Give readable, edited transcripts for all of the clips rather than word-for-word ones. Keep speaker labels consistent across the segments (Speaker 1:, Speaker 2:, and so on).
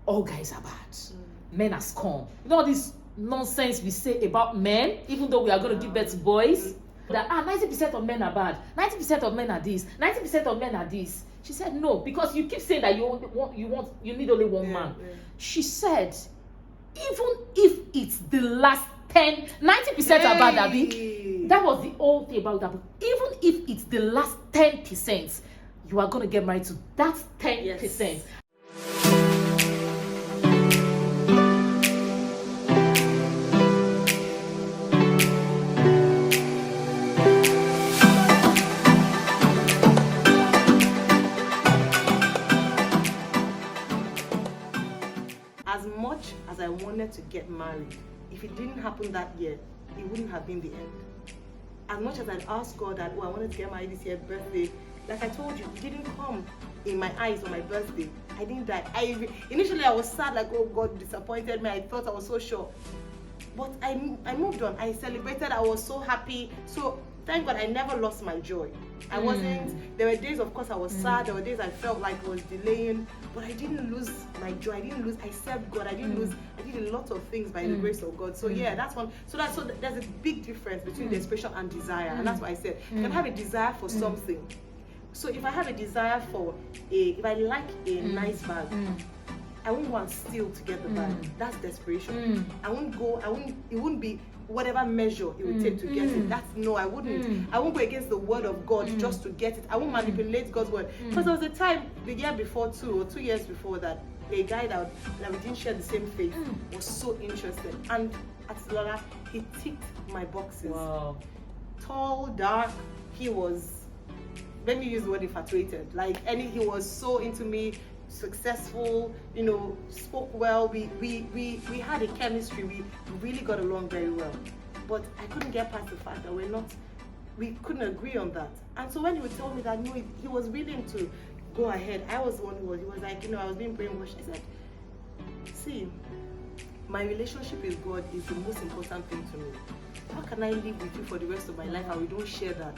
Speaker 1: all guys are bad. Men are scum. You know all this nonsense we say about men, even though we are going to give birth to boys, that 90% of men are bad, 90% of men are this, 90% of men are this. She said no, because you keep saying that you need only one man. She said, even if it's the last 90% are bad, Abby. That was the whole thing about that book. Even if it's the last 10%, you are going to get married to that 10%. Yes.
Speaker 2: As much as I wanted to get married, if it didn't happen that year, it wouldn't have been the end. As much as I'd asked God that, I wanted to get married this year, birthday, like I told you, it didn't come in my eyes on my birthday. I didn't die. Initially I was sad, like, oh, God disappointed me. I thought I was so sure. But I moved on. I celebrated. I was so happy. So thank God I never lost my joy. I wasn't, there were days, of course, I was sad. There were days I felt like I was delaying, but I didn't lose my joy. I served God. I did a lot of things by the grace of God. So yeah, that's one. So there's a big difference between desperation and desire. And that's why I said, you can have a desire for something. So if I have a desire for if I like a nice bag, I won't go and steal to get the bag. That's desperation. It wouldn't be whatever measure it would take to get it. I wouldn't. I won't go against the word of God just to get it. I won't manipulate God's word. Because there was a time, the year before 2 years before that, a guy that we didn't share the same faith was so interested. And Atilola, he ticked my boxes.
Speaker 1: Wow.
Speaker 2: Tall, dark, he was, let me use the word infatuated. He was so into me, successful, spoke well. We had a chemistry. We really got along very well. But I couldn't get past the fact that we couldn't agree on that. And so when he would tell me that, no, he was willing to go ahead, I was the one he was like, I was being brainwashed. I said, see, my relationship with God is the most important thing to me. How can I live with you for the rest of my life and we don't share that?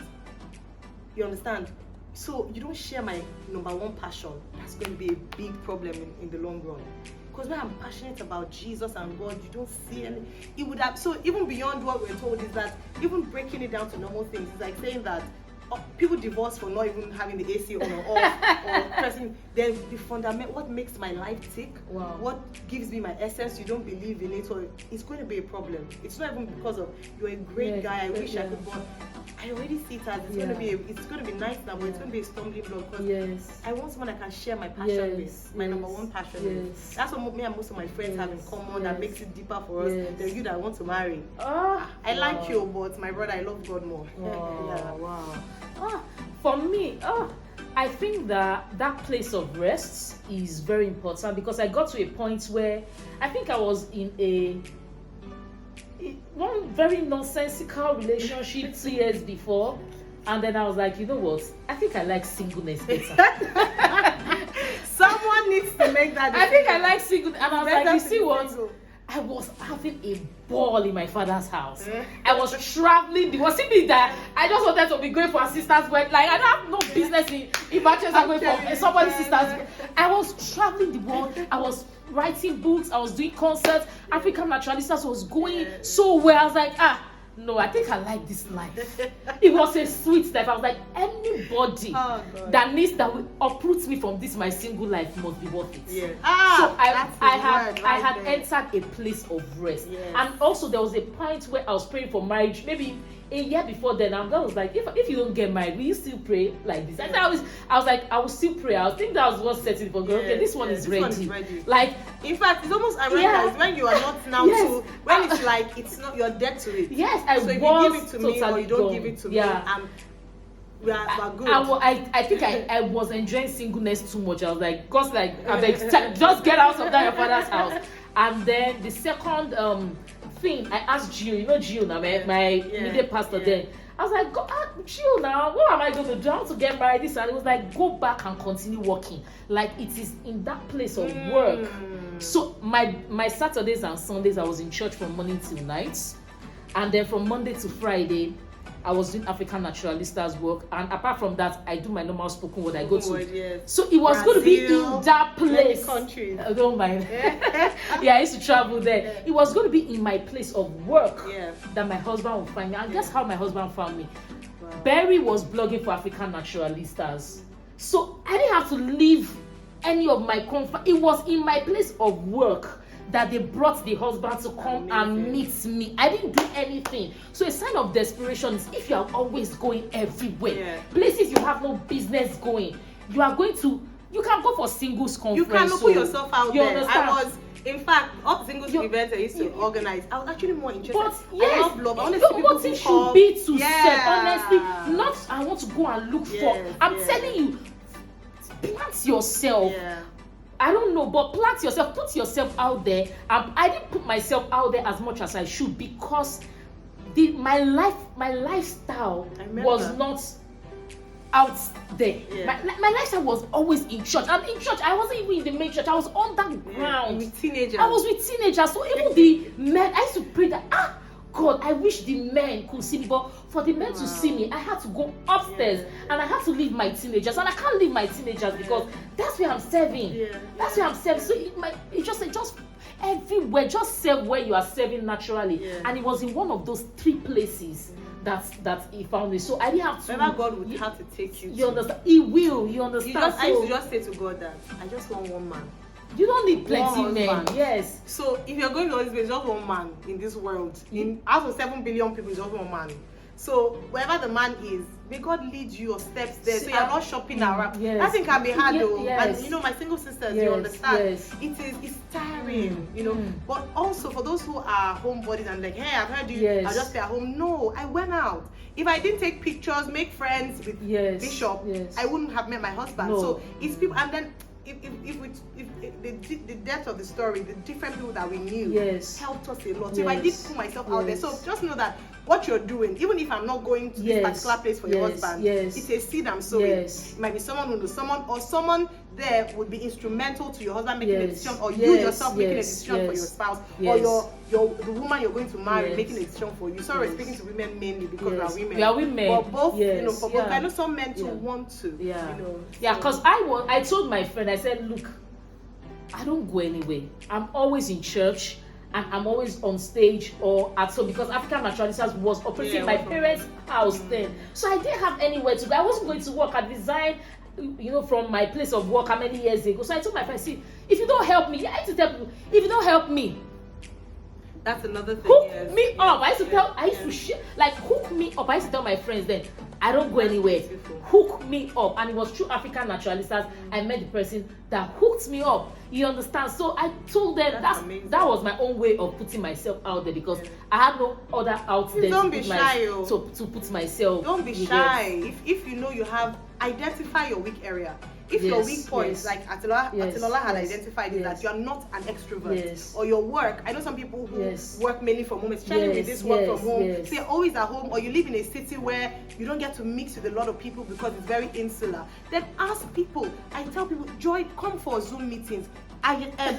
Speaker 2: You understand? So you don't share my number one passion. That's going to be a big problem in the long run. Because when I'm passionate about Jesus and God, you don't see any. It would have. So even beyond what we're told is that even breaking it down to normal things is like saying that people divorce for not even having the AC on or off or pressing. Then the fundament, what makes my life tick, what gives me my essence, you don't believe in it, or it's going to be a problem. It's not even because of you're a great guy. I wish I could, but I already see it as it's going to be nice now, but it's going to be a stumbling block because I want someone I can share my passion with, my number one passion with. That's what me and most of my friends have in common that makes it deeper for us. They're you that I want to marry. I like you, but my brother, I love God more.
Speaker 1: For me, I think that place of rest is very important because I got to a point where I think I was in one very nonsensical relationship 2 years before, and then I was like, you know what? I think I like singleness better.
Speaker 2: Someone needs to make that decision.
Speaker 1: I think I like singleness, and I was like, you see what? I was having a ball in my father's house. I was traveling. It was simply that I just wanted to be going for a sister's wedding. Like I don't have no business in Manchester going for somebody's sister's. I was traveling the world. I was writing books. I was doing concerts. African Naturalistas was going so well. I was like, no, I think I like this life. It was a sweet life. I was like, anybody that will uproot me from this my single life must be worth it. So I had entered a place of rest. And also there was a point where I was praying for marriage, maybe a year before then, and God was like, if you don't get married, will you still pray like this? And I was like, I will still pray. I think that was what set it for God. Okay, this one is ready. Like,
Speaker 2: in fact, it's almost ironic when you are not now too, when it's like it's not, you're dead to it.
Speaker 1: Yes, I
Speaker 2: so if
Speaker 1: was
Speaker 2: you give it to
Speaker 1: totally
Speaker 2: me or you don't
Speaker 1: gone.
Speaker 2: give it to me, we're good.
Speaker 1: I think I was enjoying singleness too much. I was like, cause like just get out of that your father's house. And then the second thing, I asked Gio, Gio now, my immediate pastor then. I was like, Gio now, what am I going to do? I want to get married this, and it was like, go back and continue working. Like it is in that place of work. So my Saturdays and Sundays I was in church from morning till night, and then from Monday to Friday I was doing African Naturalistas work, and apart from that, I do my normal spoken word. I go to.
Speaker 2: Yes.
Speaker 1: So it was going to be in that place.
Speaker 2: Countries.
Speaker 1: I don't mind. Yeah, I used to travel there.
Speaker 2: Yeah.
Speaker 1: It was going to be in my place of work
Speaker 2: Yeah.
Speaker 1: that my husband would find me. And guess how my husband found me?
Speaker 2: Wow.
Speaker 1: Barry was blogging for African Naturalistas. So I didn't have to leave any of my comfort. It was in my place of work that they brought the husband to come and meet me. I didn't do anything. So a sign of desperation is if you are always going everywhere, places you have no business going, you can go for singles conference.
Speaker 2: You cannot put yourself out there.
Speaker 1: Understand?
Speaker 2: I was, in fact, all the singles events I used to organize, I was actually more interested.
Speaker 1: But yes,
Speaker 2: I love love. I want to see
Speaker 1: your
Speaker 2: people
Speaker 1: motive
Speaker 2: who
Speaker 1: should
Speaker 2: come.
Speaker 1: be to
Speaker 2: Yeah.
Speaker 1: serve. Honestly, not I want to go and look for. I'm telling you, plant yourself.
Speaker 2: Yeah.
Speaker 1: I don't know, but plant yourself, put yourself out there. I didn't put myself out there as much as I should because my lifestyle was not out there.
Speaker 2: Yeah.
Speaker 1: My lifestyle was always in church. And in church, I wasn't even in the main church. I was underground.
Speaker 2: With teenagers.
Speaker 1: I was with teenagers. So even the men, I used to pray that, God, I wish the men could see me, but for the men to see me, I had to go upstairs and I had to leave my teenagers, and I can't leave my teenagers because that's where I'm serving. That's where I'm serving. So it just everywhere, just serve where you are serving naturally. And it was in one of those 3 places that he found me. So I didn't have to.
Speaker 2: Wherever God would have to take you.
Speaker 1: You understand? He will. You understand?
Speaker 2: I used to just say to God that I just want one man.
Speaker 1: You don't need plenty men. Yes.
Speaker 2: So if you're going to all this place, just one man in this world. Out of 7 billion people, just one man. So wherever the man is, may God lead you your steps there. So you're not shopping around.
Speaker 1: Yes.
Speaker 2: That thing can be hard though.
Speaker 1: Yes.
Speaker 2: And you know, my single sisters, you understand.
Speaker 1: Yes.
Speaker 2: It's tiring, you know. But also for those who are homebodies and like, hey, I've heard you, I'll just stay at home. No, I went out. If I didn't take pictures, make friends with Bishop, I wouldn't have met my husband.
Speaker 1: No.
Speaker 2: So it's people, and then if the depth of the story, the different people that we knew helped us a lot. So if I did put myself out there, so just know that what you're doing, even if I'm not going to this particular place for your husband, it's a seed I'm sowing. It might be someone who knows someone, or someone there would be instrumental to your husband making a decision, or you yourself making a decision for your spouse, or the woman you're going to marry making a decision for you. Sorry, speaking to women mainly because we are women.
Speaker 1: We are women.
Speaker 2: But both, you know, for both. I know some men too want to. You know.
Speaker 1: Yeah, because I told my friend, I said, look, I don't go anywhere. I'm always in church and I'm always on stage or at home because African Naturalistas was operating in my parents' house then. So I didn't have anywhere to go. I wasn't going to work. I resigned, you know, from my place of work how many years ago. So I told my friend, see, if you don't help me, I used to tell people, if you don't help me,
Speaker 2: that's another thing.
Speaker 1: Hook me up. I used to share, like, hook me up. I used to tell my friends then, I don't go anywhere. Hook me up. And it was through African Naturalistas I met the person that hooked me up. You understand? So I told them that was my own way of putting myself out there because I had no other out there to put myself.
Speaker 2: Don't be shy. If you know you have, identify your weak area. If your weak points, like Atilola had identified, is that you are not an extrovert, or your work. I know some people who work mainly from home, especially with this work from home. So you're always at home, or you live in a city where you don't get to mix with a lot of people because it's very insular. Then ask people. I tell people, Joy, come for Zoom meetings.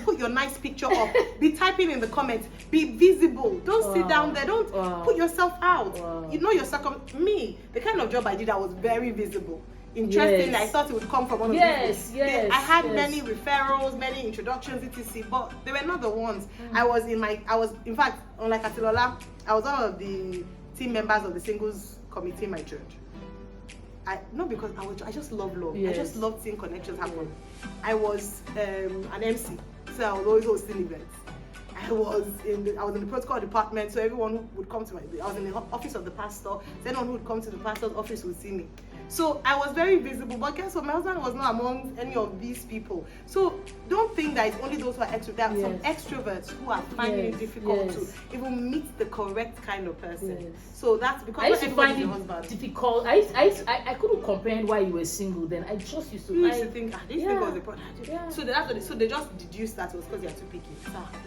Speaker 2: Put your nice picture up. Be typing in the comments. Be visible. Don't sit down there. Don't put yourself out. You know your me. The kind of job I did, I was very visible. Interesting. I thought it would come from one of these. I had many referrals, many introductions, etc. But they were not the ones. I was in fact, unlike Atilola, I was one of the team members of the singles committee in my church. Not because I just love love. I just love seeing connections happen. I was an MC, so I was always hosting events. I was in the protocol department, so everyone who would come to I was in the office of the pastor, so anyone who would come to the pastor's office would see me. So I was very visible, but guess what? My husband was not among any of these people. So don't think that it's only those who are extroverts. There are some extroverts who are finding it difficult to even meet the correct kind of person. So that's because
Speaker 1: I used to find it difficult. I couldn't comprehend why you were single then. I just used to
Speaker 2: think this thing was a problem. So they just deduced that it was because you are too picky.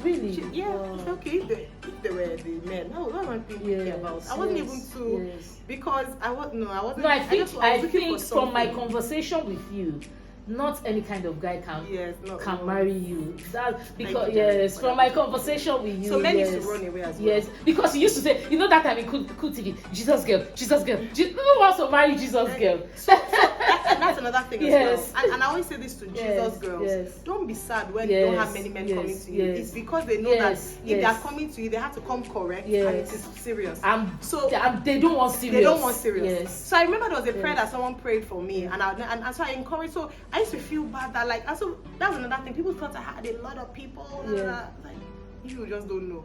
Speaker 1: Really?
Speaker 2: It's okay if they were the men. No, what am I thinking about? I wasn't even too because I wasn't.
Speaker 1: No, I think from my conversation with you, not any kind of guy can marry you. That's because from my conversation with you.
Speaker 2: So men used to run away as well.
Speaker 1: Yes, because you used to say, that time in Cool TV, Jesus girl. Who wants to marry Jesus girl?
Speaker 2: So that's another thing as well. And I always say this to Jesus girls. Yes. Don't be sad when you don't have many men coming to you. It's because they know that if they are coming to you, they have to come correct and it is serious. So
Speaker 1: they don't want serious.
Speaker 2: They don't want serious. Yes. So I remember there was a prayer that someone prayed for me, and so I encouraged. So I used to feel bad that so that was another thing. People thought I had a lot of people. Like you just don't know.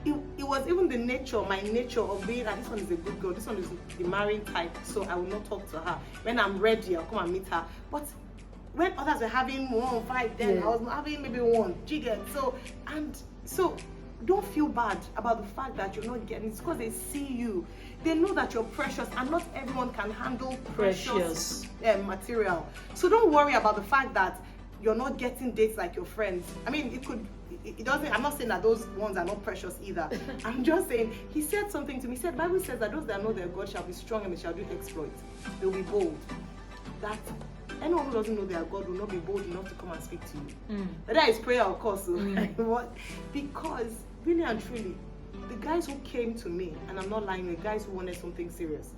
Speaker 2: It was even my nature of being that this one is a good girl, this one is the marrying type, so I will not talk to her. When I'm ready, I'll come and meet her. But when others were having 1, 5, 10, I was having maybe 1. So don't feel bad about the fact that you're not getting it. It's because they see you. They know that you're precious, and not everyone can handle precious material. So don't worry about the fact that you're not getting dates like your friends. I mean, it doesn't, I'm not saying that those ones are not precious either. I'm just saying, he said something to me. He said, the Bible says that those that know their God shall be strong and they shall do exploits. They'll be bold. That anyone who doesn't know their God will not be bold enough to come and speak to you. But that is prayer, of course. Because really and truly, the guys who came to me, and I'm not lying, the guys who wanted something serious.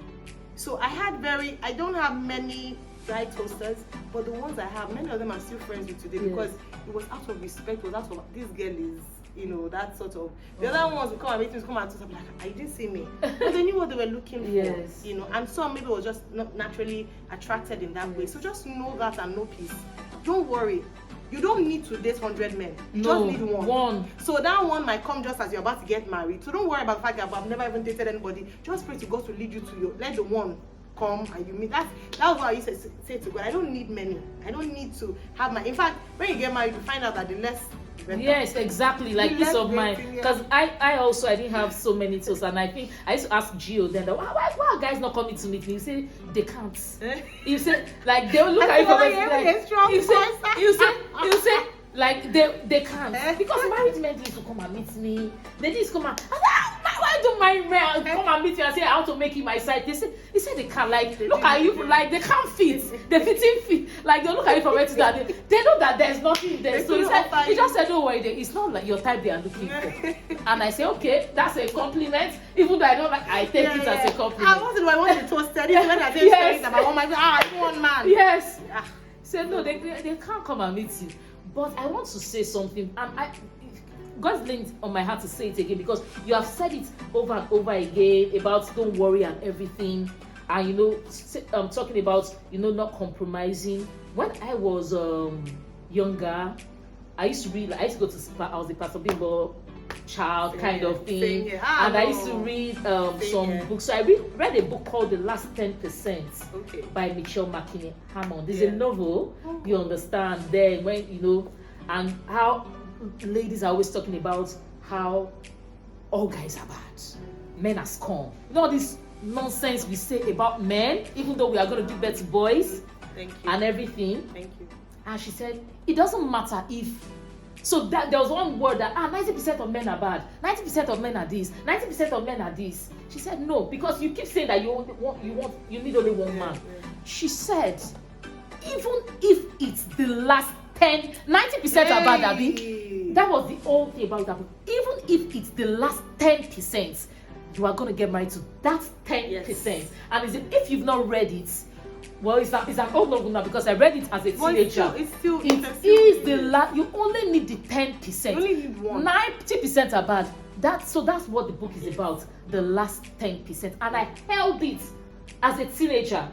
Speaker 2: So I don't have many guy toasters, but the ones I have, many of them I'm still friends with today because it was out of respect, it was out of, this girl is, that sort of, the other ones will come and meet me, come and talk, I'm like, you didn't see me. But they knew what they were looking for, and some maybe was just not naturally attracted in that way. So just know that and know peace. Don't worry. You don't need to date 100 men. You just need one. So that one might come just as you're about to get married. So don't worry about the fact that I've never even dated anybody. Just pray to God to lead you to let the one come and you meet. That was what I used to say to God. I don't need many. I don't need to have in fact, when you get married, you find out that the less better.
Speaker 1: Yes, exactly. Like peace of mind. Because I didn't have so many tools, and I think I used to ask Gio then, why are guys not coming to meet me? You say they can't. You say like they'll look at you from you say like they can't because married men need to come and meet me. They just come and why do married men come and meet you and say I want to make you my side? He said they can't. Like look at you, like they can't fit. They fit. Like they look at you from where to that. They know that there's nothing there. So he just said, don't worry, it's not like your type they are looking for. And I say, okay, that's a compliment. Even though I don't I take it as a compliment.
Speaker 2: I wanted to toast study when I say about I don't want man.
Speaker 1: Yes. So no, they can't come and meet you. But I want to say something, and God's laid on my heart to say it again because you have said it over and over again about don't worry and everything, and talking about not compromising. When I was younger, I used to read. I used to go to I was a Pastor Bimbo child kind of thing, and I used to read some books. So I read a book called The Last 10% by Michelle McKinney Hammond. It's a novel. You understand there when and how ladies are always talking about how all guys are bad, men are scum. All this nonsense we say about men, even though we are going to give birth to boys.
Speaker 2: Thank you.
Speaker 1: And everything.
Speaker 2: Thank you.
Speaker 1: And she said it doesn't matter if. So that there was one word that 90% of men are bad, 90% of men are this, 90% of men are this. She said no, because you keep saying that you need only one man. She said even if it's the last 90% are bad, Abby. That was the old thing about that. Even if it's the last 10%, you are gonna get married to that 10%. And if you've not read it, well, it's an old novel now because I read it as a teenager.
Speaker 2: It
Speaker 1: is the last. You only need the 10%.
Speaker 2: You only need one.
Speaker 1: 90% are bad. That's what the book is about. The last 10%. And I held it as a teenager.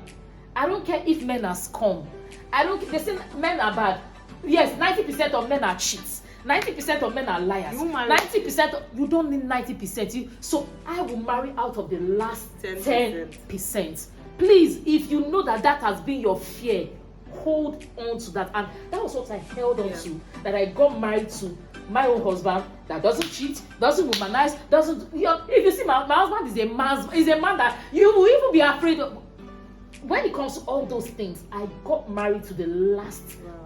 Speaker 1: I don't care if men are scum. They say men are bad. Yes, 90% of men are cheats. 90% of men are liars. 90% you don't need 90%. So I will marry out of the last 10%. Please, if you know that has been your fear, hold on to that. And that was what I held on to. That I got married to my own husband that doesn't cheat, doesn't womanize, doesn't. If you see, my husband is a man that you will even be afraid of. When it comes to all those things, I got married to the last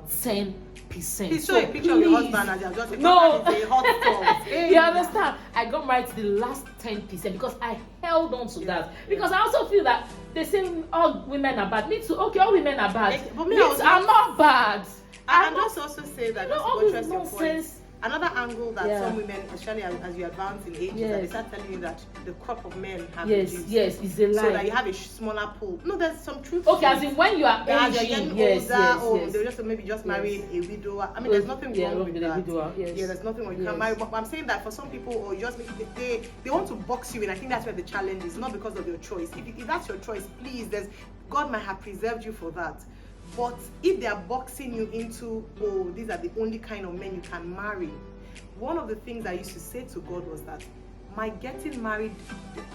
Speaker 1: 10%. 100%.
Speaker 2: Please show a picture of your husband as you're just
Speaker 1: No.
Speaker 2: a hot sauce. Hey.
Speaker 1: You understand? I got married to the last 10% because I held on to that. Because I also feel that they say all women are bad. Me too. Okay, all women are bad.
Speaker 2: But me,
Speaker 1: I'm not bad.
Speaker 2: And also say that just
Speaker 1: all
Speaker 2: to
Speaker 1: this
Speaker 2: buttress your point.
Speaker 1: nonsense.
Speaker 2: Another angle that some women, especially as you advance in age, is that they start telling you that the crop of men have reduced.
Speaker 1: Yes, it's a lie.
Speaker 2: So that you have a smaller pool. No, there's some truth.
Speaker 1: Okay, as in when you are
Speaker 2: aging, older, or
Speaker 1: yes.
Speaker 2: they'll just maybe marry a widower. I mean, there's nothing wrong with that. Yeah, there's nothing wrong. You can marry, but I'm saying that for some people, or you just they want to box you in. I think that's where the challenge is, not because of your choice. If that's your choice, please, God might have preserved you for that. But if they are boxing you into, oh, these are the only kind of men you can marry, one of the things I used to say to God was that my getting married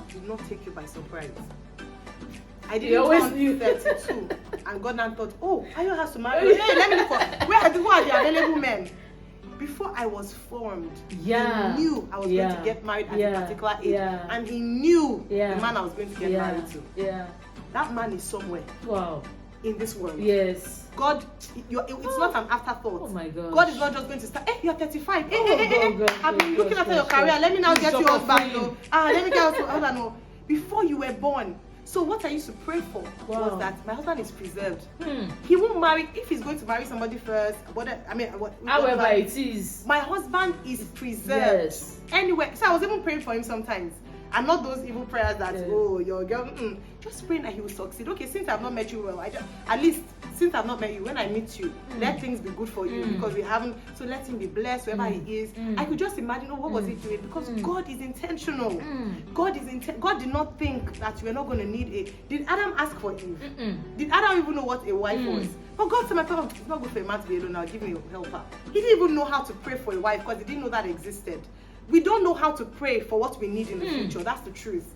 Speaker 2: did not take you by surprise. I didn't turn 32, and God now thought, oh, Ayo has to marry. Hey, let me look for who are the available men. Before I was formed, he knew I was going to get married at a particular age, and he knew the man I was going to get married to.
Speaker 1: Yeah,
Speaker 2: that man is somewhere.
Speaker 1: Wow.
Speaker 2: In this world.
Speaker 1: Yes.
Speaker 2: God, it's not an afterthought.
Speaker 1: Oh my God.
Speaker 2: God is not just going to start, hey, you're 35. I've been looking after your career. Let me now get you husband. Let me get you husband. Before you were born. So what I used to pray for was that my husband is preserved. He won't marry, if he's going to marry somebody first,
Speaker 1: however it is.
Speaker 2: My husband is preserved. Yes. Anyway, so I was even praying for him sometimes. And not those evil prayers that, oh, your girl, just praying that he will succeed. Okay, since I've not met you well, at least since I've not met you, when I meet you, let things be good for you because we haven't, so let him be blessed wherever he is. I could just imagine, what was he doing? Because God is intentional. God did not think that you were not going to need did Adam ask for Eve? Did Adam even know what a wife was? But God said, it's not good for a man to be alone now, give me a helper. He didn't even know how to pray for a wife because he didn't know that existed. We don't know how to pray for what we need in the future. That's the truth.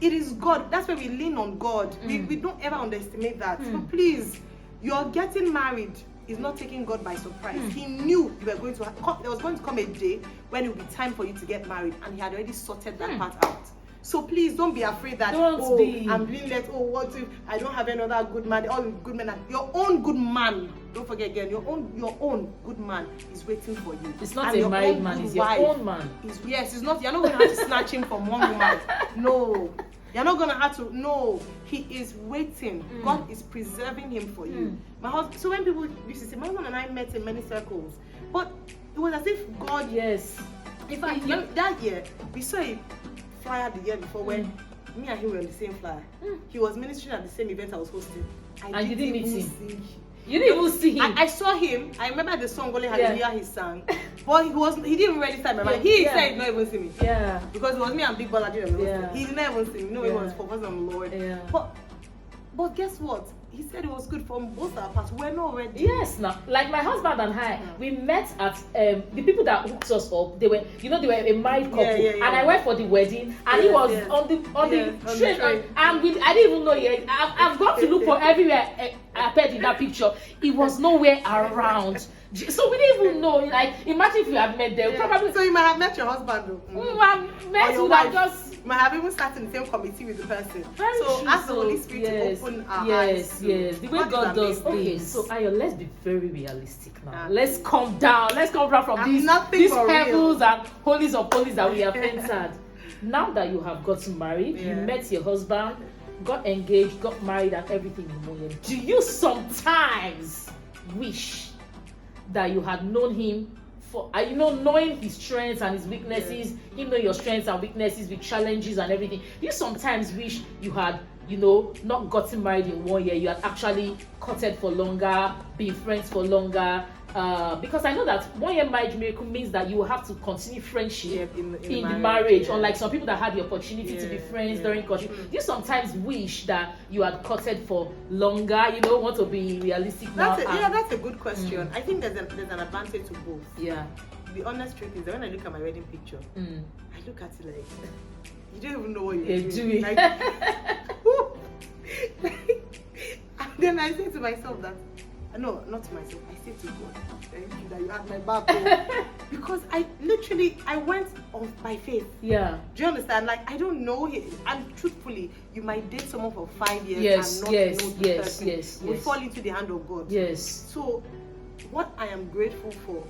Speaker 2: It is God. That's why we lean on God. We don't ever underestimate that. So please, your getting married is not taking God by surprise. He knew you were going to there was going to come a day when it would be time for you to get married, and he had already sorted that part out. So please don't be afraid that I'm being let. Oh, what if I don't have another good man? All good men, your own good man. Don't forget again, your own good man is waiting for you.
Speaker 1: It's not a married man; it's your own man.
Speaker 2: Yes, it's not. You're not going to have to snatch him from one woman. No, you're not going to have to. No, he is waiting. God is preserving him for you. My husband. So when people used to say, my husband and I met in many circles, but it was as if God.
Speaker 1: Yes.
Speaker 2: In fact, that year we saw a flyer the year before when me and him were on the same flyer. He was ministering at the same event I was hosting.
Speaker 1: And you didn't meet him? You didn't even see him?
Speaker 2: I saw him. I remember the song Only Hallelujah he sang. But he didn't really start my mind. He said he did not even see me.
Speaker 1: Yeah.
Speaker 2: Because it was me and Big Baller doing He did not even see me. No, it was focused on the Lord.
Speaker 1: Yeah.
Speaker 2: But guess what? He said it was good from both our parts. We're not ready.
Speaker 1: Yes, now, like my husband and I, we met at the people that hooked us up. They were a married couple, and I went for the wedding, and he was on the train, and I didn't even know yet. I've got to look for everywhere. I appeared in that picture. It was nowhere around. So we didn't even know. Like, imagine if you had met them. Probably.
Speaker 2: So you might have met your husband, though.
Speaker 1: We have met you that just.
Speaker 2: You might have even sat in the same committee with the person.
Speaker 1: Very
Speaker 2: so
Speaker 1: true.
Speaker 2: Ask the Holy Spirit to open our eyes.
Speaker 1: Yes, the way God does things. Okay, so Ayo, let's be very realistic now. Let's calm down. Let's come down from these heavens and holies of holies that we have entered. Now that you have gotten married, you met your husband, got engaged, got married, and everything in one year, do you sometimes wish that you had known him for, knowing his strengths and his weaknesses, him know your strengths and weaknesses with challenges and everything? Do you sometimes wish you had, not gotten married in 1 year, you had actually courted for longer, been friends for longer? Because I know that 1 year marriage miracle means that you will have to continue friendship in the marriage, unlike some people that had the opportunity to be friends during courtship. Do you sometimes wish that you had courted for longer? You don't want to be realistic now.
Speaker 2: That's a good question. I think there's an advantage to both.
Speaker 1: Yeah.
Speaker 2: The honest truth is that when I look at my wedding picture, I look at it like, you don't even know what you're doing. Like, and then I say to myself that, no, not to myself, I say to God, thank you that you had my back. Because I went off by faith.
Speaker 1: Yeah.
Speaker 2: Do you understand? Like, I don't know, and truthfully, you might date someone for 5 years and not know the person. You fall into the hand of God.
Speaker 1: Yes.
Speaker 2: So, what I am grateful for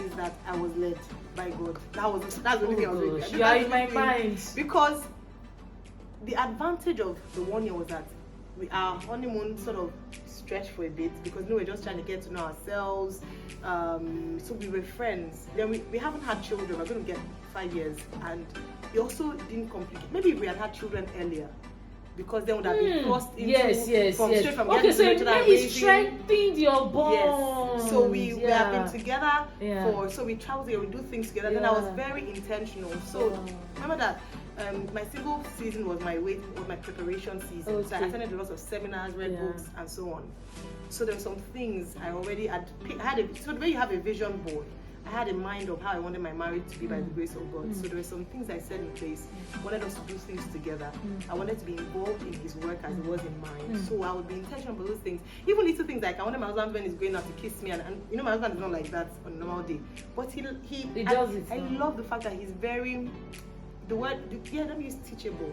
Speaker 2: is that I was led by God. That's the only thing I was doing.
Speaker 1: You are in my mind.
Speaker 2: Because the advantage of the 1 year was that our honeymoon sort of stretched for a bit, because we're just trying to get to know ourselves. So we were friends. Then we haven't had children. We're going to get 5 years, and it also didn't complicate. Maybe if we had children earlier, because then would have been forced into straight from
Speaker 1: okay, so
Speaker 2: it
Speaker 1: maybe strengthened your bond.
Speaker 2: Yes. So we have been together so we travel together, we do things together. Then I was very intentional. So remember that my single season was my preparation season.
Speaker 1: Okay.
Speaker 2: So I attended a lot of seminars, read books, and so on. So there were some things I already had. So the way you have a vision board, I had in mind of how I wanted my marriage to be by the grace of God. So there were some things I set in place. I wanted us to do things together. I wanted to be involved in his work as it was in mine. So I would be intentional about those things. Even little things like I wanted my husband when he's going out to kiss me, and you know my husband is not like that on a normal day. But he
Speaker 1: does it.
Speaker 2: I love the fact that he's very let me use teachable.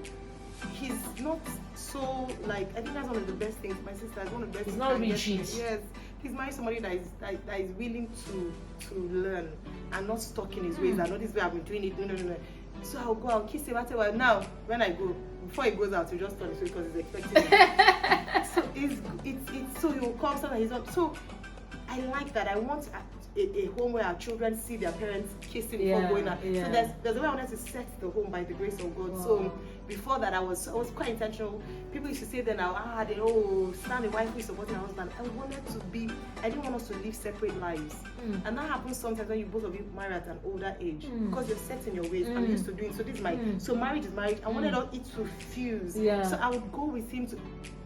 Speaker 2: He's not so like, I think that's one of the best things. My sister is one of the best.
Speaker 1: He's not rigid.
Speaker 2: Yes, he's married somebody that is willing to learn and not stuck in his ways. I know this way I've been doing it. No. So I'll go, I'll kiss him. I'll tell you, now when I go, before he goes out, he just turn his way because he's expecting it. So it's so he'll come sometimes he's not. So I like that. I want a home where our children see their parents kissing before going out. So there's a way I wanted to set the home by the grace of God. Wow. So before that, I was quite intentional. People used to say then stand a wife who is supporting her husband. I didn't want us to live separate lives. And that happens sometimes when you both of you marry at an older age, because you're set in your ways. I'm used to doing so. This is my so marriage is marriage. I wanted it to fuse. So I would go with him to.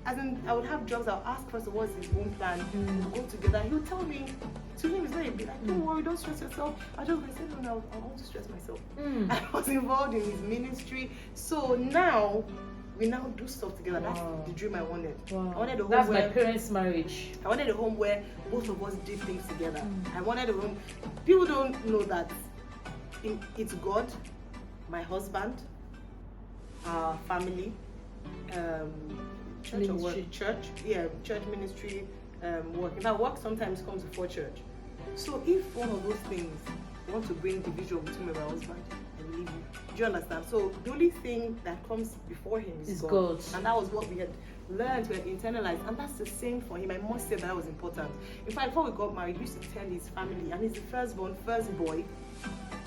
Speaker 2: As in, I would have jobs. I'll ask first what's his own plan. We'll go together. He'll tell me. To him, it's not a bit like, don't worry, don't stress yourself. I just said, no, I want to stress myself. I was involved in his ministry. So now, we now do stuff together. That's the dream I wanted. Wow. I wanted a home
Speaker 1: my parents' marriage.
Speaker 2: I wanted a home where both of us did things together. I wanted a home. People don't know that it's God, my husband, our family, church ministry, work. In fact, work sometimes comes before church. So if one of those things want to bring division between me and my husband, I believe you. Do you understand? So the only thing that comes before him is God. And that was what we had learned, we had internalized, and that's the same for him. I must say that was important. In fact, before we got married, we used to tell his family, and he's the first boy.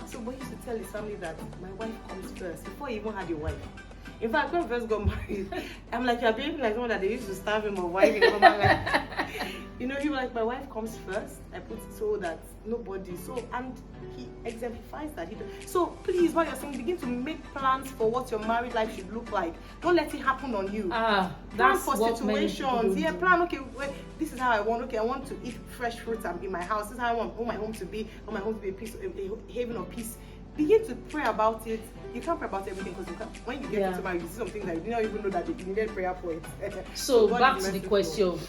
Speaker 2: So we used to tell his family that my wife comes first, before he even had a wife. In fact, when we first got married, I'm like, you're behaving like someone that they used to starve him or wife him. You know, he was like, my wife comes first. I put it so that nobody. So, and he exemplifies that. So please, what you're saying, begin to make plans for what your married life should look like. Don't let it happen on you. Plan for situations. Plan, okay, this is how I want. Okay, I want to eat fresh fruits in my house. This is how I want my home to be. I want my home to be a haven of peace. Begin to pray about it. You can't pray about everything because when you get into marriage, you see something that you didn't even know that you needed prayer for it.
Speaker 1: So back to the question.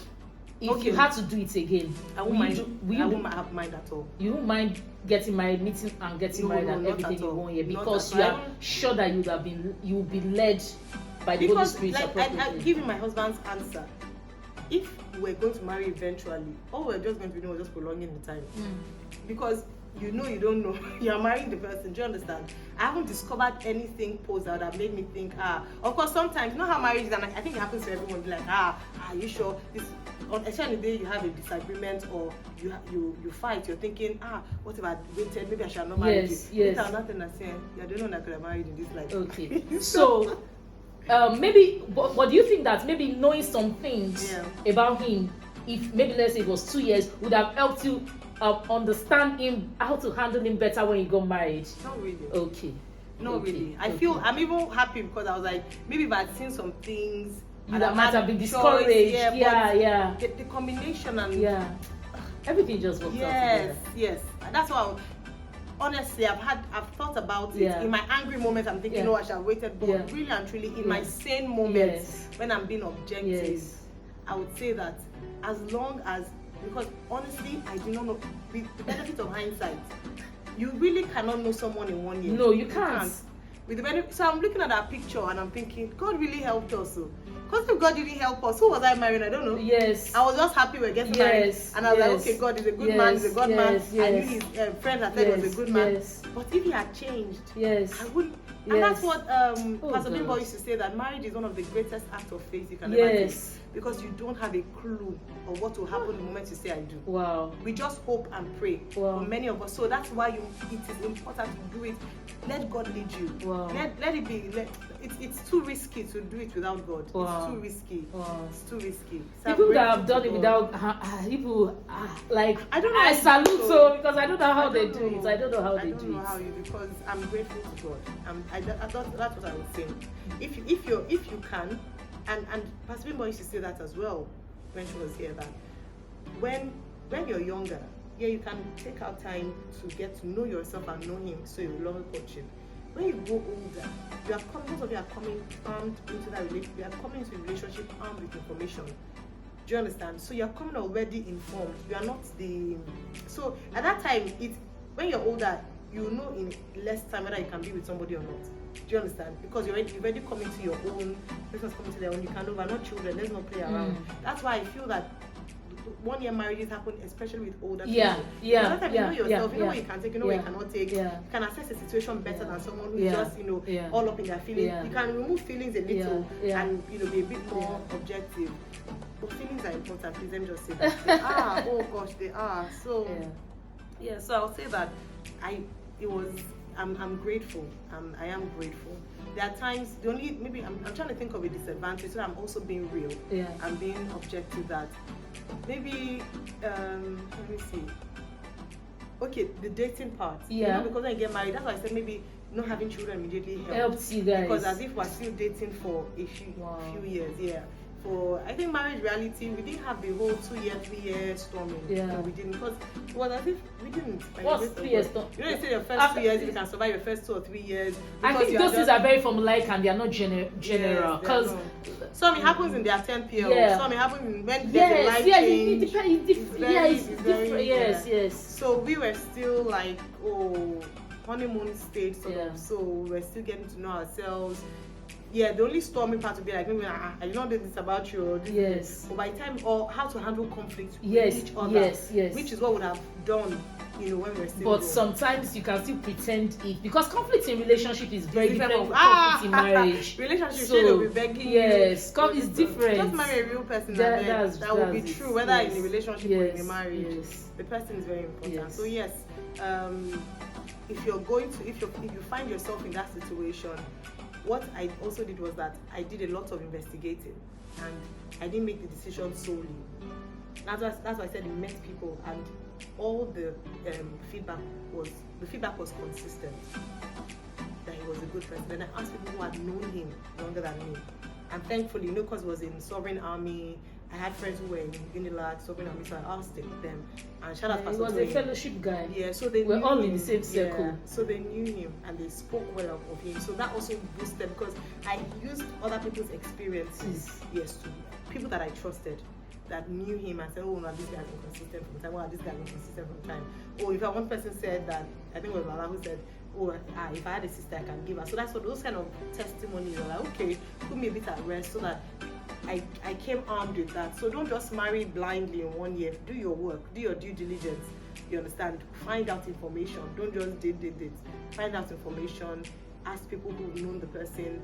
Speaker 1: If you had to do it again,
Speaker 2: I won't mind at all.
Speaker 1: You won't mind getting married, meeting and getting married and everything in 1 year because you are sure that you will be led by the Holy Spirit.
Speaker 2: I give you my husband's answer. If we're going to marry eventually, all we're just going to be doing is just prolonging the time. Because you don't know, you're marrying the person. Do you understand? I haven't discovered anything post that made me think, of course, sometimes, you know how marriage is, and I think it happens to everyone, be like, are you sure? On a day you have a disagreement or you fight, you're thinking, what if I waited? Maybe I should not marry you. Yes. There's nothing I'm saying, you don't know that I could have married in this life.
Speaker 1: Okay. So, maybe, but do you think that maybe knowing some things about him, if maybe let's say it was 2 years, would have helped you understand him, how to handle him better when you got married?
Speaker 2: Not really.
Speaker 1: Okay.
Speaker 2: Not really. I'm even happy because I was like, maybe if I'd seen some things,
Speaker 1: you might have been discouraged.
Speaker 2: The combination and
Speaker 1: everything just worked out together.
Speaker 2: Yes. That's why. Honestly, I've thought about it. In my angry moments, I'm thinking, I should have waited. But really and truly, in my sane moments, when I'm being objective, I would say that as long as, because honestly, I do not know, with the benefit of hindsight, you really cannot know someone in 1 year.
Speaker 1: No, you can't.
Speaker 2: With the benefit, so I'm looking at that picture and I'm thinking, God really helped us. Because if God didn't help us, who was I marrying? I don't know.
Speaker 1: Yes.
Speaker 2: I was just happy we're getting married. And I was like, okay, God is a good man, he's a God man. I knew his friend that said was a good man. But if he had changed, I wouldn't. And that's what Pastor Bimbo used to say, that marriage is one of the greatest acts of faith you can ever take. Because you don't have a clue of what will happen the moment you say I do.
Speaker 1: Wow.
Speaker 2: We just hope and pray for many of us. So that's why it is important to do it. Let God lead you.
Speaker 1: Wow.
Speaker 2: Let it be. It's too risky to do it without God.
Speaker 1: Wow.
Speaker 2: It's too risky.
Speaker 1: Wow.
Speaker 2: It's too risky. So
Speaker 1: people that have done it without people like
Speaker 2: I don't know.
Speaker 1: I salute so because I don't know how they do it. I don't know how they do it.
Speaker 2: I don't know how you, because I'm grateful to God. I thought that's what I was saying. If you can, and Pastor Bimbo used to say that as well when she was here, that when you're younger, you can take out time to get to know yourself and know him, so you love coaching. When you go older, most of you are coming armed into that relationship. You are coming into a relationship armed with information. Do you understand? So you're coming already informed. You are not so at that time, when you're older, you know in less time whether you can be with somebody or not. Do you understand? Because you're already coming to your own, person's coming to their own, you can know, we're not children, let's not play around. That's why I feel that 1 year marriages happen, especially with older people. At that time, you know yourself, you know what you can take, you know what you cannot take. You can assess the situation better than someone who's just, all up in their feelings. You can remove feelings a little and, be a bit more objective. But feelings are important, please let me just say that. They are, oh gosh, they are. So, so I'll say that I'm grateful. I am grateful. There are times, maybe I'm trying to think of a disadvantage, so I'm also being real. I'm being objective that maybe, let me see. Okay, the dating part. Because when you get married, that's why I said maybe not having children immediately helps you guys. Because as if we're still dating for a few years, For I think marriage reality, we didn't have the whole 2 year, 3 year storming. No, we didn't, because it was as if we didn't.
Speaker 1: What's 3 years storm?
Speaker 2: You know, they say your first 2 years, if you can survive your first 2 or 3 years.
Speaker 1: I think those things are very formulaic and they are not general. Because
Speaker 2: some it happens in their 10th year, some it happens when there's a life change.
Speaker 1: It's different. Yes.
Speaker 2: So we were still like, honeymoon stage sort of. So we're still getting to know ourselves. The only stormy part would be like, maybe I did not do this about you. Or this. But by the time, or how to handle conflict with each other, which is what would have done, when we were still.
Speaker 1: But sometimes you can still pretend it, because conflict in relationship is very different from conflict in marriage.
Speaker 2: Relationship will be begging you.
Speaker 1: It's different.
Speaker 2: Just marry a real person that will be true, whether in a relationship or in a marriage. The person is very important. So if you find yourself in that situation, what I also did was that I did a lot of investigating, and I didn't make the decision solely. That's why I said I met people, and all the feedback was consistent that he was a good person. And I asked people who had known him longer than me, and thankfully, because he was in Sovereign Army, I had friends who were in Unilag, Sovereign Army, so I asked them. And shout out Pastor
Speaker 1: He was a fellowship guy.
Speaker 2: So they
Speaker 1: we're all in the same circle.
Speaker 2: So they knew him and they spoke well of him. So that also boosted, because I used other people's experiences, to people that I trusted, that knew him, and said, oh no, this guy's been consistent from time. Oh, this guy's been consistent from time. Oh, if one person said that, I think it was Lala who said, if I had a sister, I can give her. So that's what those kind of testimonies are like, okay, put me a bit at rest, so that I came armed with that. So don't just marry blindly in 1 year. Do your work, do your due diligence. You understand? Find out information. Don't just date. Find out information. Ask people who've known the person.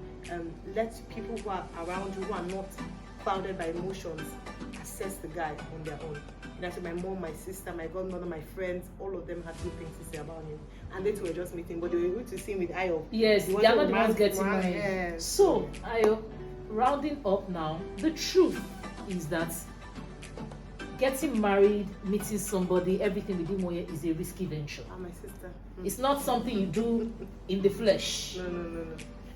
Speaker 2: Let people who are around you, who are not clouded by emotions, assess the guy on their own. That's my mom, my sister, my godmother, my friends, all of them had good things to say about him. And they two were just meeting, but they were able to see him with Ayo.
Speaker 1: Yes, they are not the ones getting married. So, Ayo, rounding up now, the truth is that getting married, meeting somebody, everything within 1 year is a risky venture.
Speaker 2: My sister.
Speaker 1: It's not something you do in the flesh.
Speaker 2: No.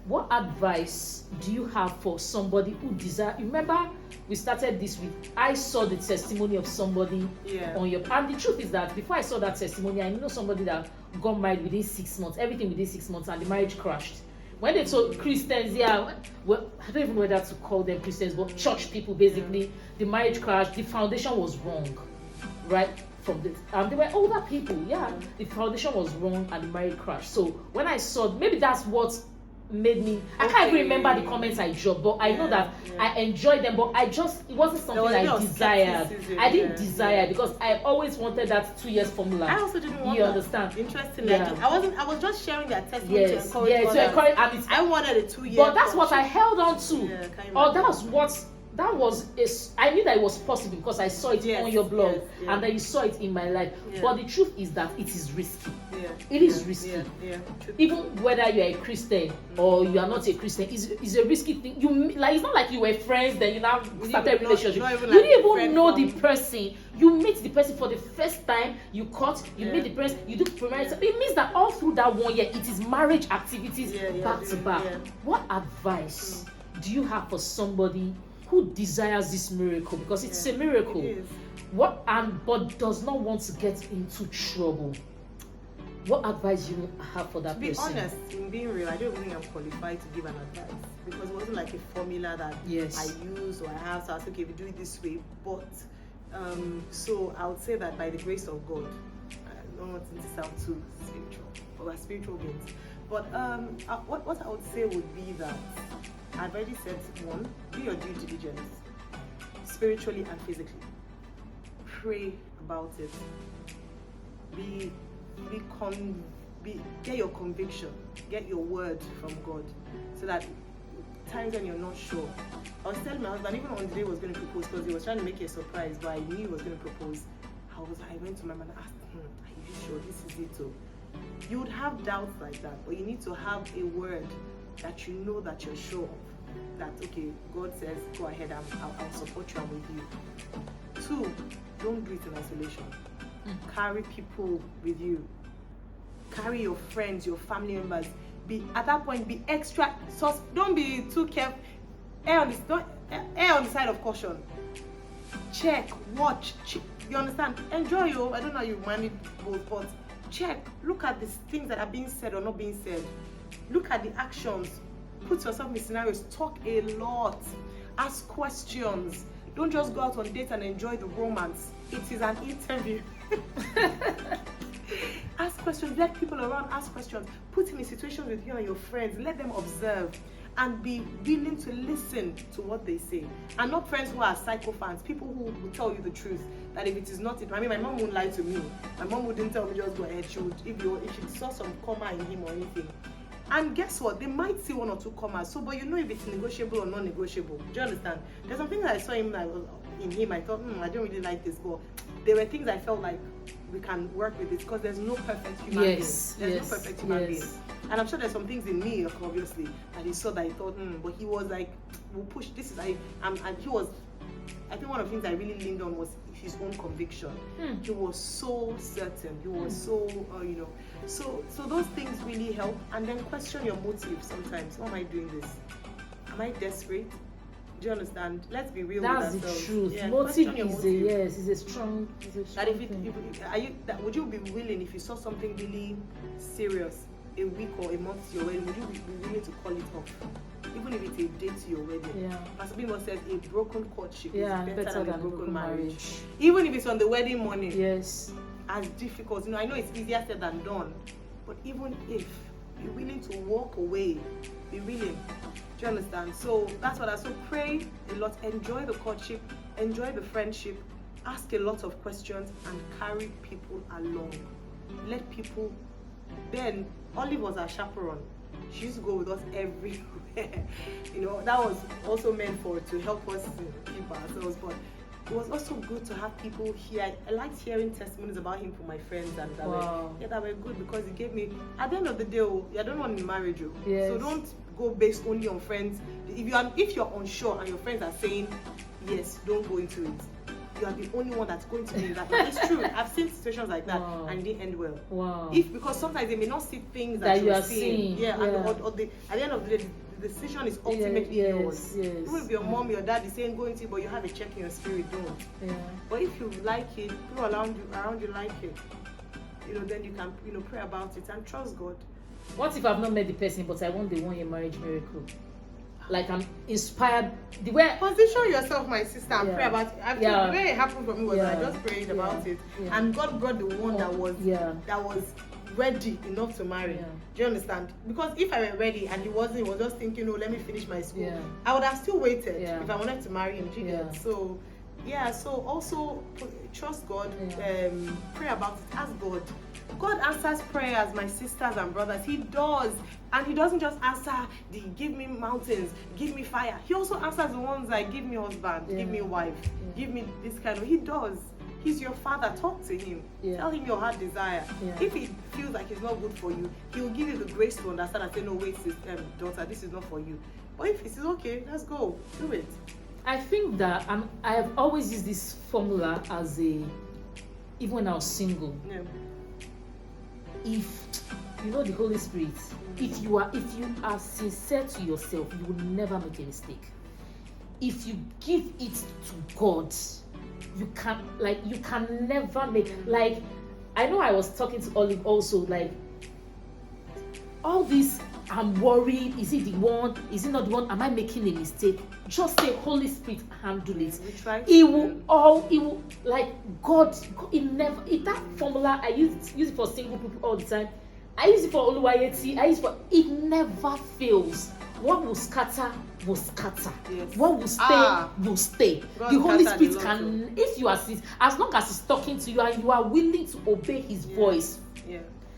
Speaker 1: What advice do you have for somebody who desires? Remember, we started this with, I saw the testimony of somebody on your, and the truth is that before I saw that testimony, I know somebody that got married within 6 months, everything within 6 months, and the marriage crashed. When they told Christians, well, I don't even know whether to call them Christians, but church people, basically, the marriage crashed, the foundation was wrong, right? From this, they were older people, the foundation was wrong and the marriage crashed. So when I saw, maybe that's what made me. I can't even
Speaker 2: Okay.
Speaker 1: remember the comments I dropped, but I know
Speaker 2: Yeah,
Speaker 1: that
Speaker 2: yeah.
Speaker 1: I enjoyed them. But it wasn't something
Speaker 2: was a bit
Speaker 1: I
Speaker 2: of
Speaker 1: desired.
Speaker 2: skepticism,
Speaker 1: I didn't
Speaker 2: yeah,
Speaker 1: desire
Speaker 2: yeah.
Speaker 1: because I always wanted that 2 years formula.
Speaker 2: I also didn't want
Speaker 1: You
Speaker 2: that.
Speaker 1: understand?
Speaker 2: Interesting.
Speaker 1: Yeah.
Speaker 2: Like I was just sharing their testimony to
Speaker 1: Yes,
Speaker 2: encourage
Speaker 1: yeah,
Speaker 2: others.
Speaker 1: to encourage, and it's,
Speaker 2: I wanted a 2-year.
Speaker 1: but that's what I held on to.
Speaker 2: Yeah, can you
Speaker 1: Or
Speaker 2: imagine?
Speaker 1: I knew that it was possible because I saw it
Speaker 2: Yes,
Speaker 1: on your blog,
Speaker 2: yes, yeah.
Speaker 1: and then you saw it in my life.
Speaker 2: Yeah.
Speaker 1: But the truth is that it is risky.
Speaker 2: Yeah.
Speaker 1: It is
Speaker 2: yeah,
Speaker 1: risky.
Speaker 2: Yeah.
Speaker 1: Even whether you are a Christian or you are not a Christian, is a risky thing. It's not like you were friends, then you now started a relationship.
Speaker 2: not even
Speaker 1: You
Speaker 2: like
Speaker 1: didn't
Speaker 2: a
Speaker 1: even
Speaker 2: friend
Speaker 1: know
Speaker 2: from-
Speaker 1: the person. You meet the person for the first time. You cut. You
Speaker 2: Yeah.
Speaker 1: meet the person. You do premarital. It means that all through that 1 year, it is marriage activities back to back.
Speaker 2: Yeah.
Speaker 1: What advice do you have for somebody who desires this miracle? Because it's a miracle.
Speaker 2: It is.
Speaker 1: But does not want to get into trouble. What advice you have for that
Speaker 2: To be
Speaker 1: person?
Speaker 2: honest, in being real, I don't think I'm qualified to give an advice because it wasn't like a formula that
Speaker 1: Yes.
Speaker 2: I use or I have. So I was okay, we do it this way. But so I would say that by the grace of God, I don't want it to sound too spiritual, but we're spiritual beings. But what I would say would be that I've already said one: do your due diligence, spiritually and physically. Pray about it. Get your conviction, get your word from God, so that times when you're not sure. I was telling my husband, even on the day he was going to propose, because he was trying to make it a surprise, but I knew he was going to propose. I went to my man and asked him, are you sure this is it? So you would have doubts like that, but you need to have a word that you know that you're sure of. That, okay, God says, go ahead, I'll support you, I'm with you. 2, don't do it in isolation. Carry people with you. Carry your friends, your family members. At that point, be extra. Don't be too careful. Err on the side of caution. Check, watch. You understand? Enjoy you. I don't know how you manage both, but check. Look at the things that are being said or not being said. Look at the actions. Put yourself in scenarios. Talk a lot. Ask questions. Don't just go out on dates and enjoy the romance. It is an interview. Ask questions. Let people around ask questions. Put him in situations with you and your friends. Let them observe and be willing to listen to what they say. And not friends who are psychophants, people who will tell you the truth. That if it is not it, I mean, my mom wouldn't lie to me. My mom wouldn't tell me just go ahead. She would, if she saw some comma in him or anything. And guess what? They might see 1 or 2 commas. So, but you know if it's negotiable or non-negotiable. Do you understand? There's some things that I saw in him. I thought, I don't really like this. But there were things I felt like we can work with it because there's no perfect human being. There's no perfect human being. And I'm sure there's some things in me, obviously, that he saw that he thought, but he was like, we'll push. This is and he was. I think one of the things I really leaned on was his own conviction. He was so certain. He was so, So those things really help. And then question your motive sometimes. Why am I doing this? Am I desperate? Do you understand? Let's be real with ourselves.
Speaker 1: That's the truth.
Speaker 2: Yeah,
Speaker 1: Motive is a strong
Speaker 2: thing. Would you be willing, if you saw something really serious, a week or a month to your wedding, would you be willing to call it off? Even if it's a date to your wedding.
Speaker 1: Yeah.
Speaker 2: Pastor Bimbo says a broken courtship is
Speaker 1: better
Speaker 2: than a broken marriage. Even if it's on the wedding morning.
Speaker 1: Yes.
Speaker 2: As difficult. I know it's easier said than done. But even if you're willing to walk away, be willing. Do you understand? So that's what so pray a lot, enjoy the courtship, enjoy the friendship, ask a lot of questions and carry people along. Let people. Then Olive was our chaperone. She used to go with us everywhere. That was also meant to help us keep ourselves. But it was also good to have people here. I liked hearing testimonies about him from my friends and that were good because it gave me. At the end of the day, I don't want in marriage.
Speaker 1: Yes.
Speaker 2: So don't go based only on friends. If you're unsure and your friends are saying yes, don't go into it. You are the only one that's going to be in that. It's true. I've seen situations like that and it didn't end well.
Speaker 1: Wow.
Speaker 2: Because sometimes they may not see things that you are seeing. Yeah. And at the end of the day, the decision is ultimately yours.
Speaker 1: Yes.
Speaker 2: Even if your mom, your dad is saying go into it, but you have a check in your spirit, don't.
Speaker 1: Yeah.
Speaker 2: But if you like it, people around you like it, then you can pray about it and trust God.
Speaker 1: What if I've not met the person, but I want the 1-year marriage miracle? Like I'm inspired. The way
Speaker 2: position yourself, my sister, and pray about it. The way it happened for me was I just prayed about it, and God brought the one that was ready enough to marry.
Speaker 1: Yeah.
Speaker 2: Do you understand? Because if I were ready and he wasn't, he was just thinking, oh, let me finish my school,
Speaker 1: Yeah.
Speaker 2: I would have still waited
Speaker 1: Yeah.
Speaker 2: if I wanted to marry him. Do you get?
Speaker 1: Yeah.
Speaker 2: So, yeah, so also trust God,
Speaker 1: Yeah.
Speaker 2: pray about it, ask God. God answers prayers, my sisters and brothers. He does. And he doesn't just answer the give me mountains, give me fire. He also answers the ones like give me husband,
Speaker 1: Yeah.
Speaker 2: give me wife, give me this kind of. He does. He's your father. Talk to him.
Speaker 1: Yeah.
Speaker 2: Tell him your heart desire.
Speaker 1: Yeah.
Speaker 2: If he feels like it's not good for you, he will give you the grace to understand and say, no, wait, daughter, this is not for you. But if he says, okay, let's go, do it.
Speaker 1: I think that I have always used this formula as even when I was single.
Speaker 2: Yeah.
Speaker 1: If you know the Holy Spirit, if you are sincere to yourself, you will never make a mistake. If you give it to God, you can never make, like, I know I was talking to Olive also, like, all this, I'm worried, is it the one, is it not the one, am I making a mistake? Just say, Holy Spirit, handle it. It will, like, God, that formula, I use it for single people all the time. I use it for Oluwayeti, it never fails. What will scatter will scatter. Yes. What will stay will stay. God, the Holy Spirit can, if you are, as long as He's talking to you and you are willing to obey His voice,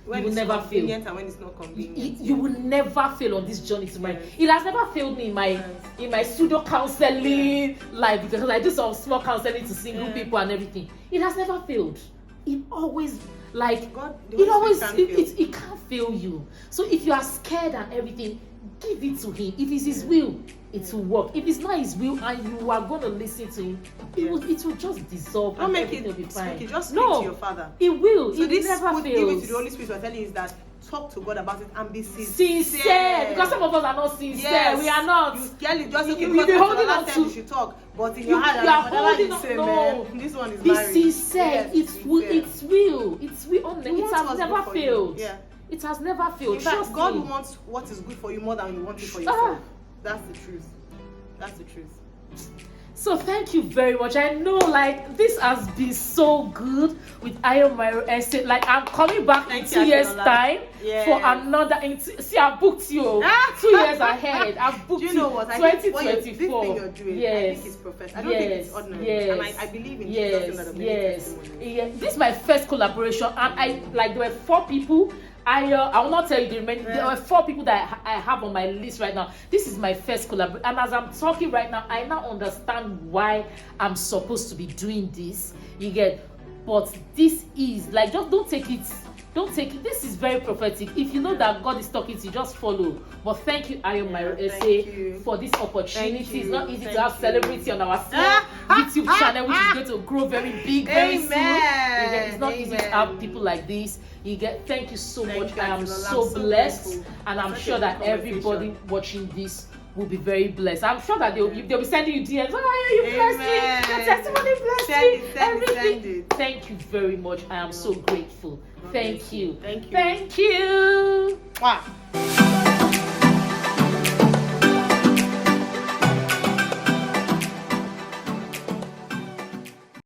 Speaker 2: when
Speaker 1: you will never fail.
Speaker 2: And when it's not convenient,
Speaker 1: you will never fail on this journey to marriage. It has never failed me in my pseudo counseling life, because I do some small counseling to single people and everything. It has never failed. It always, like,
Speaker 2: God,
Speaker 1: it can't fail you. So if you are scared and everything, give it to Him. If it's His will, it will work. If it's not His will and you are going to listen to Him, it will just dissolve.
Speaker 2: Don't make
Speaker 1: it will be fine.
Speaker 2: Just speak to your Father.
Speaker 1: It will.
Speaker 2: So
Speaker 1: it never fails.
Speaker 2: Give it to the Holy Spirit. We're telling you is that talk to God about it and be
Speaker 1: sincere. Because some of us are not sincere.
Speaker 2: Yes.
Speaker 1: We are not.
Speaker 2: You scarcely just
Speaker 1: you be holding on to.
Speaker 2: You should talk, but in your heart,
Speaker 1: you are holding on.
Speaker 2: No, this one is
Speaker 1: be
Speaker 2: married.
Speaker 1: Sincere. It's real. It's real. It has never failed.
Speaker 2: Yeah.
Speaker 1: It has never failed.
Speaker 2: In fact, God wants what is good for you more than you want it for yourself. That's the truth. That's the truth.
Speaker 1: So thank you very much. I know, like, this has been so good with Ayo Mairo-Ese. Like, I'm coming back in 2 years' time for another. See, I booked you 2 years ahead. I've booked you.
Speaker 2: Do you know what?
Speaker 1: 2024.
Speaker 2: This thing you're doing, I think it's professional. I don't think it's ordinary. And I believe in Jesus.
Speaker 1: This is my first collaboration, and there were 4 people. I will not tell you the remaining. There are 4 people that I have on my list right now. This is my first collaboration, and as I'm talking right now, I now understand why I'm supposed to be doing this. You get, but this is like, just don't take it. This is very prophetic. If you know that God is talking to you, just follow. But thank you, Ayo Mairo-Ese, for this opportunity. It's not easy to have celebrity on our small YouTube channel, which is going to grow very big very soon. It's not easy to have people like this. Thank you so much. I am so blessed, and I'm sure that everybody watching this will be very blessed. I'm sure that they'll be sending you DMs. Oh, you blessed me. Your testimony blessed me. Everything. Thank you very much. I am so grateful. Thank you.
Speaker 2: Thank you.
Speaker 1: Thank you.
Speaker 2: Wow.